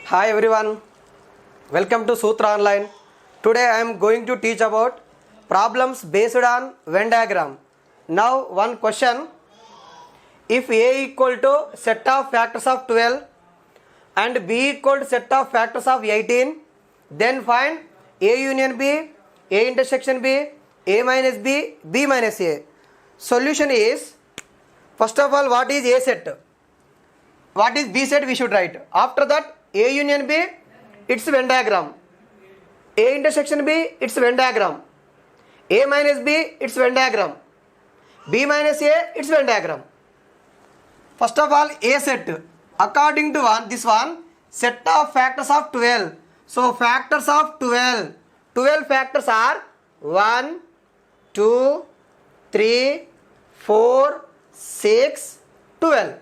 Hi everyone, welcome to Sutra Online. Today I am going to teach about problems based on Venn diagram. Now one question, if A equal to set of factors of 12 and B equal to set of factors of 18, then find A union B, A intersection B, A minus B, B minus A. Solution is, first of all, what is A set? What is B set we should write. After that, A union B, its Venn diagram. A intersection B, its Venn diagram. A minus B, its Venn diagram. B minus A, its Venn diagram. First of all, A set. According to this one, set of factors of 12. So, factors of 12. 12 factors are 1, 2, 3, 4, 6, 12.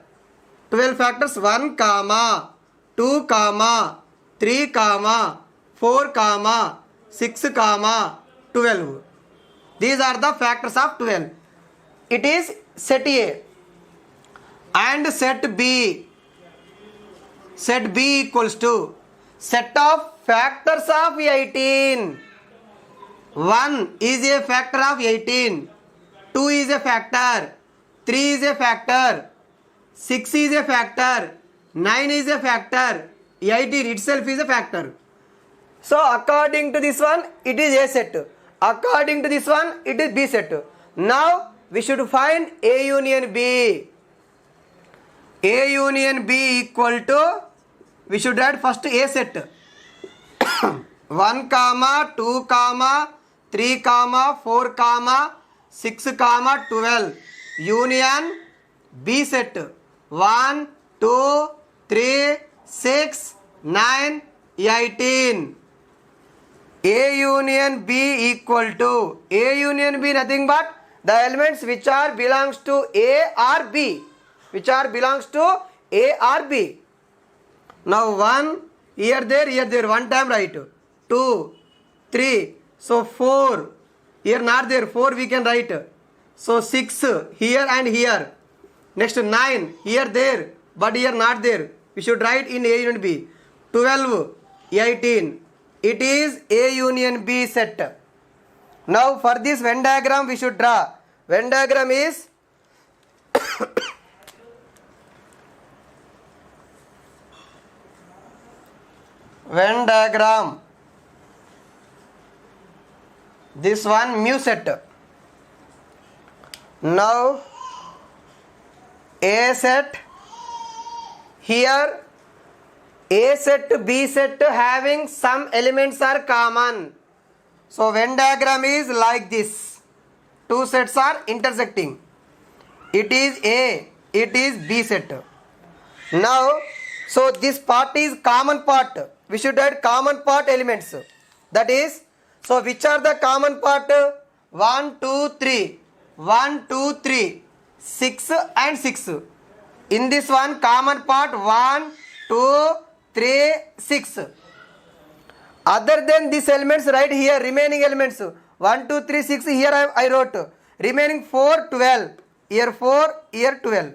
12 factors 1, 2, 3, 4, 6, 12. These are the factors of 12. It is set A and set B. Set B equals to set of factors of 18. 1 is a factor of 18. 2 is a factor. 3 is a factor. 6 is a factor. 9 is a factor. 18 itself is a factor. So according to this one, it is A set. According to this one, it is B set. Now we should find A union B. A union B equal to, we should write first A set. 1, 2, 3, 4, 6, 12. Union B set. 1, 2, 3, 6, 9, 18. A union B equal to, A union B nothing but the elements which are belongs to A or B. Which are belongs to A or B. Now 1, here there, one time write. 2, 3, so 4, here not there, 4 we can write. So 6, here and here. Next 9, here there, but here not there. We should write in A union B. 12, 18. It is A union B set. Now for this Venn diagram we should draw. Venn diagram is Venn diagram. This one mu set. Now A set, here A set, B set having some elements are common. So Venn diagram is like this. Two sets are intersecting. It is A, it is B set. Now, so this part is common part. We should add common part elements. That is, so which are the common part? 1, 2, 3. 1, 2, 3. 6 and 6. In this one, common part 1, 2, 3, 6. Other than these elements, right here, remaining elements. 1, 2, 3, 6. Here I wrote. Remaining 4, 12. Here 4, here 12.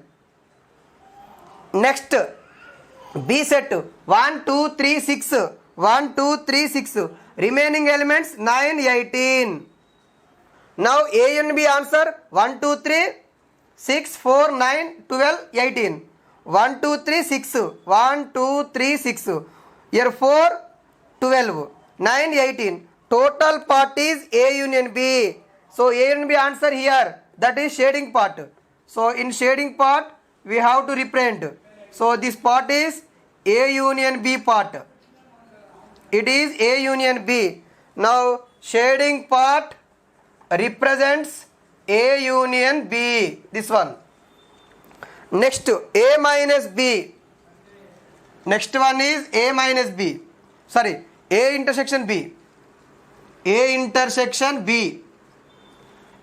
Next, B set. 1, 2, 3, 6. 1, 2, 3, 6. Remaining elements 9, 18. Now A and B answer 1, 2, 3, 6, 4, 9, 12, 18. 1, 2, 3, 6. 1, 2, 3, 6. Here 4, 12. 9, 18. Total part is A union B. So A and B answer here. That is shading part. So in shading part we have to represent. So this part is A union B part. It is A union B. Now shading part represents A union B. This one. Next A minus B. Next one is A minus B. Sorry, A intersection B. A intersection B.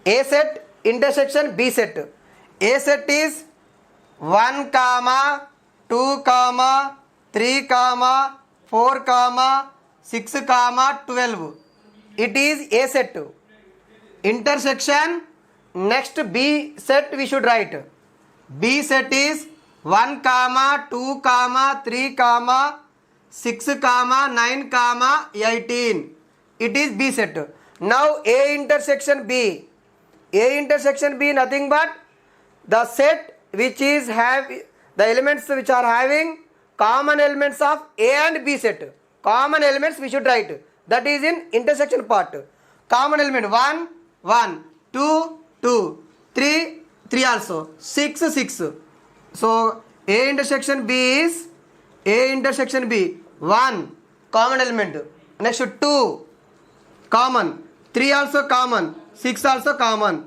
A set intersection B set. A set is 1, 2, 3, 4, 6, 12. It is A set. Intersection, next B set we should write. B set is 1, 2, 3, 6, 9, 18. It is B set. Now A intersection B. A intersection B nothing but the set which is have the elements which are having common elements of A and B set. Common elements we should write. That is in intersection part. Common element 1, 1, 2, 2, 3, 3 also, 6, 6. So A intersection B is A intersection B 1 common element. Next 2 common, 3 also common, 6 also common.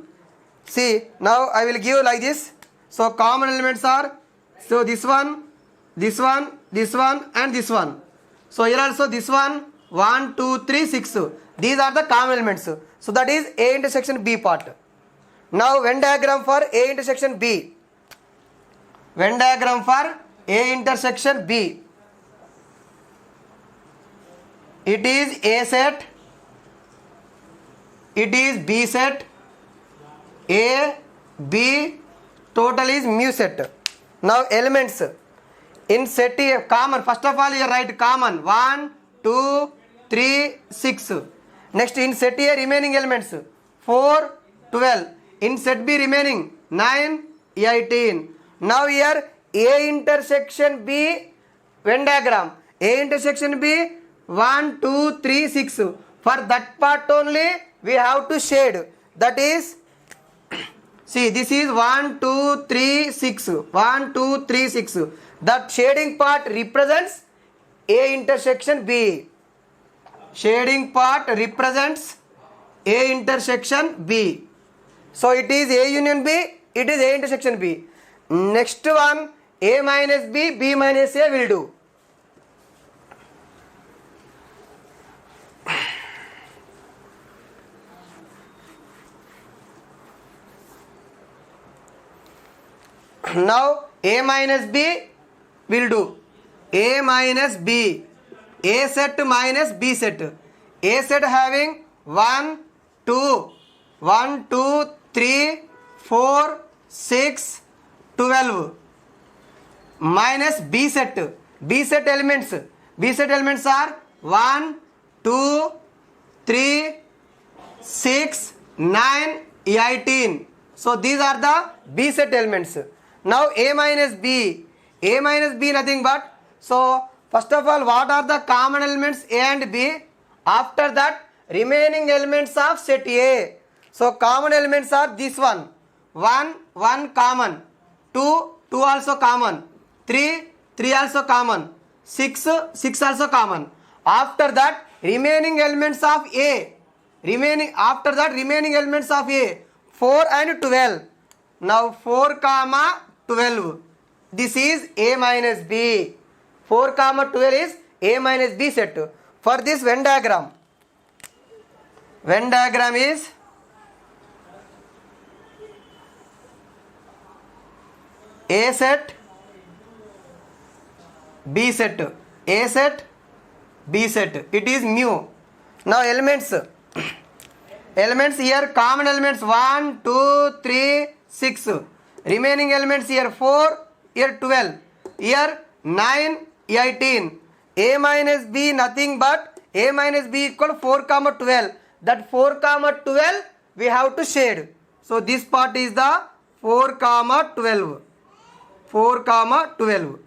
See, now I will give like this. So common elements are, so this one, this one, this one and this one. So here also this one, 1, 2, 3, 6. These are the common elements. So that is A intersection B part. Now Venn diagram for A intersection B. Venn diagram for A intersection B. It is A set. It is B set. A, B, total is mu set. Now elements. In set A, common. First of all, you write common. 1, 2, 3, 6. Next in set A remaining elements. 4, 12. In set B remaining 9, 18. Now here A intersection B Venn diagram. A intersection B 1, 2, 3, 6. For that part only we have to shade. That is, see, this is 1, 2, 3, 6. 1, 2, 3, 6. That shading part represents A intersection B. Shading part represents A intersection B. So it is A union B, it is A intersection B. Next one, A minus B, B minus A will do. Now A minus B will do. A minus B. A set minus B set. A set having 1, 2, 1, 2, 3, 4, 6, 12. Minus B set. B set elements. B set elements are 1, 2, 3, 6, 9, 18. So these are the B set elements. Now A minus B. A minus B nothing but, so first of all, what are the common elements A and B? After that, remaining elements of set A. So common elements are this one. 1, 1 common. 2, 2 also common. 3, 3 also common. 6, 6 also common. After that, remaining elements of A. After that, remaining elements of A. 4 and 12. Now 4 comma 12. This is A minus B. 4 comma 12 is A minus B set. For this Venn diagram. Venn diagram is A set, B set. A set, B set. It is mu. Now elements. Elements here, common elements 1, 2, 3, 6. Remaining elements here 4, here 12. Here 9, 18. A minus B nothing but A minus B equal 4 comma 12. That 4 comma 12 we have to shade. So this part is the 4 comma 12. 4 comma 12.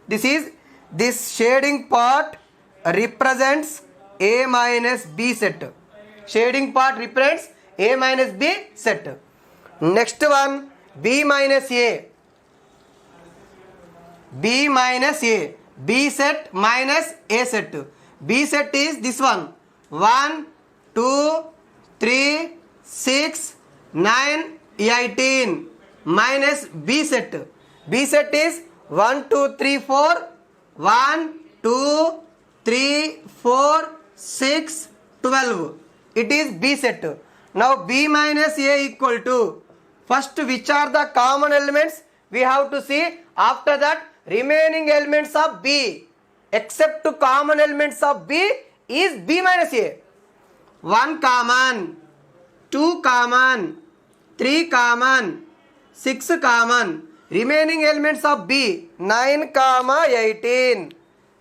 This shading part represents A minus B set. Shading part represents A minus B set. Next one, B minus A. B minus A. B set minus A set. B set is this one. 1, 2, 3, 6, 9, 18 minus B set. B set is 1, 2, 3, 4. 1, 2, 3, 4, 6, 12. It is B set. Now B minus A equal to, first which are the common elements we have to see. After that, remaining elements of B except common elements of B is B minus A. 1 common, 2 common, 3 common, 6 common. Remaining elements of B 9 comma 18.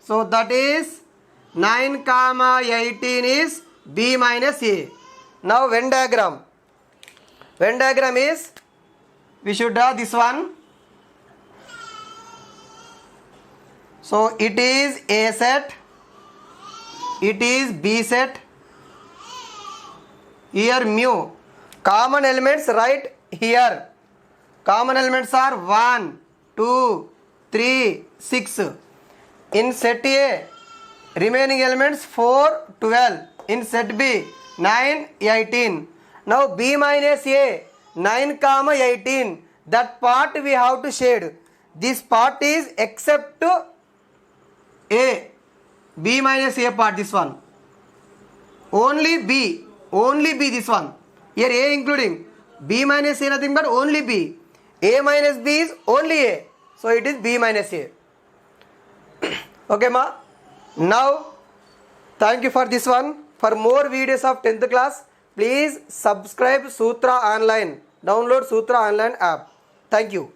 So that is 9 comma 18 is B minus A. Now Venn diagram. Venn diagram is, we should draw this one. So it is A set, it is B set. Here mu. Common elements right here. Common elements are 1, 2, 3, 6. In set A, remaining elements 4, 12. In set B, 9, 18. Now B minus A, 9 comma 18. That part we have to shade. This part is except A. B minus A part, this one. Only B this one. Here A including. B minus A nothing but only B. A minus B is only A. So it is B minus A. Okay ma. Now thank you for this one. For more videos of 10th class, please subscribe Sutra Online. Download Sutra Online app. Thank you.